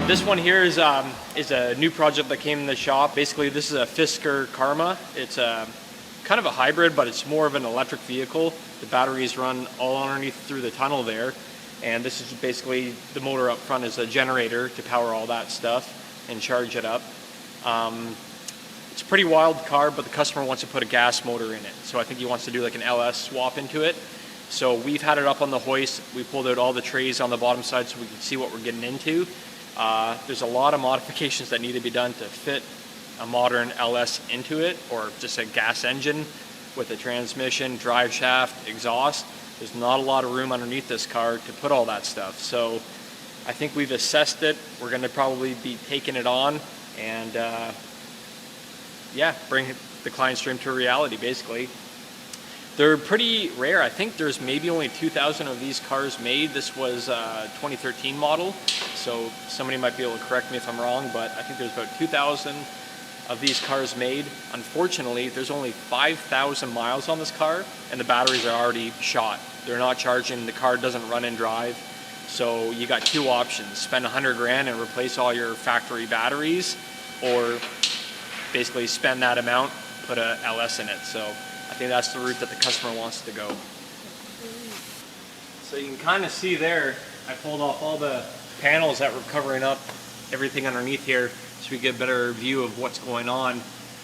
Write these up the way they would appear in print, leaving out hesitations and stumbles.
This one here is a new project that came in the shop. Basically, this is a Fiska Karma. It's a kind of a hybrid, but it's more of an electric vehicle. The batteries run all underneath through the tunnel there, and this is basically the motor up front is a generator to power all that stuff and charge it up. It's a pretty wild car, but the customer wants to put a gas motor in it, so I think he wants to do like an LS swap into it. So we've had it up on the hoist. We pulled out all the trays on the bottom side so we can see what we're getting into. There's a lot of modifications that need to be done to fit a modern LS into it, or just a gas engine with a transmission, drive shaft, exhaust. There's not a lot of room underneath this car to put all that stuff. So I think we've assessed it. We're going to probably be taking it on and yeah, bring the client's dream to reality basically. They're pretty rare. I think there's maybe only 2,000 of these cars made. This was a 2013 model, so somebody might be able to correct me if I'm wrong, but I think there's about 2,000 of these cars made. Unfortunately, there's only 5,000 miles on this car, and the batteries are already shot. They're not charging, the car doesn't run and drive. So you got two options: spend 100 grand and replace all your factory batteries, or basically spend that amount, put a LS in it. So I think that's the route that the customer wants to go. So you can kind of see there, I pulled off all the panels that were covering up everything underneath here so we get a better view of what's going on.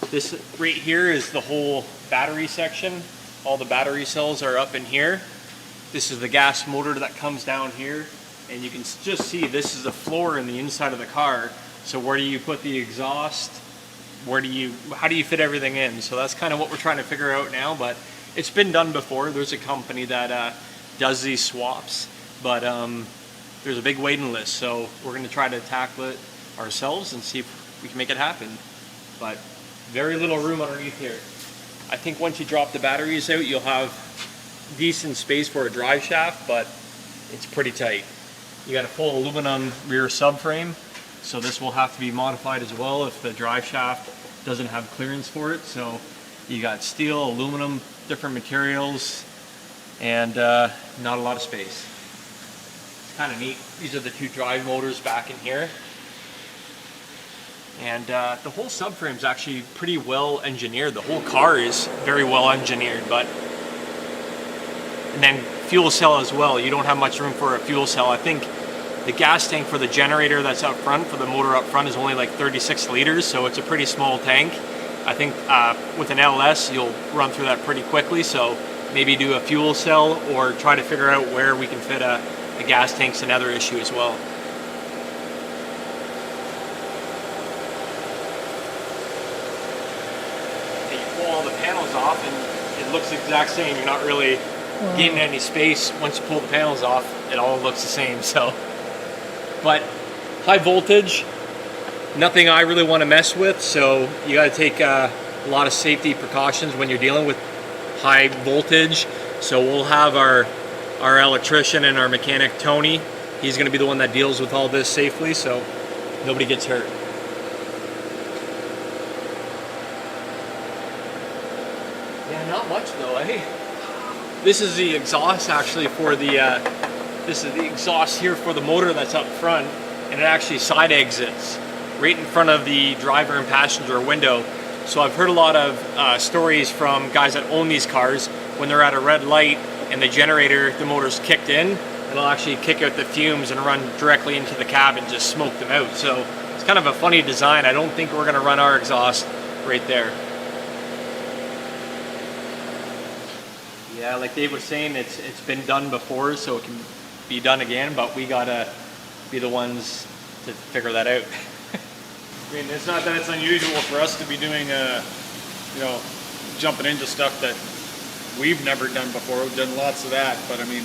This right here is the whole battery section. All the battery cells are up in here. This is the gas motor that comes down here, and you can just see this is the floor in the inside of the car. So where do you put the exhaust? How do you fit everything in? So that's kind of what we're trying to figure out now, but it's been done before. There's a company that does these swaps, but there's a big waiting list, so we're going to try to tackle it ourselves and see if we can make it happen. But very little room underneath here. I think once you drop the batteries out, you'll have decent space for a drive shaft, but it's pretty tight. You got a full aluminum rear subframe, so this will have to be modified as well if the drive shaft doesn't have clearance for it. So you got steel, aluminum, different materials, and not a lot of space. It's kind of neat. These are the two drive motors back in here. And the whole subframe is actually pretty well engineered. The whole car is very well engineered, and then fuel cell as well. You don't have much room for a fuel cell. I think the gas tank for the generator that's up front, for the motor up front, is only like 36 liters, so it's a pretty small tank. I think with an LS, you'll run through that pretty quickly, so maybe do a fuel cell or try to figure out where we can fit a gas tank's another issue as well. Okay, you pull all the panels off and it looks the exact same. You're not really getting any space. Once you pull the panels off, it all looks the same. So, but high voltage, nothing I really want to mess with, so you got to take a lot of safety precautions when you're dealing with high voltage. So we'll have our electrician and our mechanic Tony. He's going to be the one that deals with all this safely, so nobody gets hurt. Yeah, not much though, eh? This is the exhaust actually for the this is the exhaust here for the motor that's up front, and it actually side exits right in front of the driver and passenger window. So I've heard a lot of stories from guys that own these cars. When they're at a red light and the generator, the motor's kicked in, it'll actually kick out the fumes and run directly into the cab and just smoke them out. So it's kind of a funny design. I don't think we're going to run our exhaust right there. Yeah, like Dave was saying, it's been done before, so it can be done again, but we gotta be the ones to figure that out. I mean, it's not that it's unusual for us to be doing, you know, jumping into stuff that we've never done before. We've done lots of that, but I mean,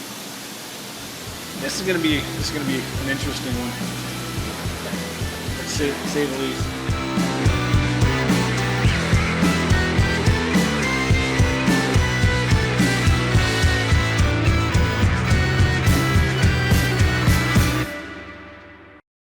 this is gonna be an interesting one, to say the least.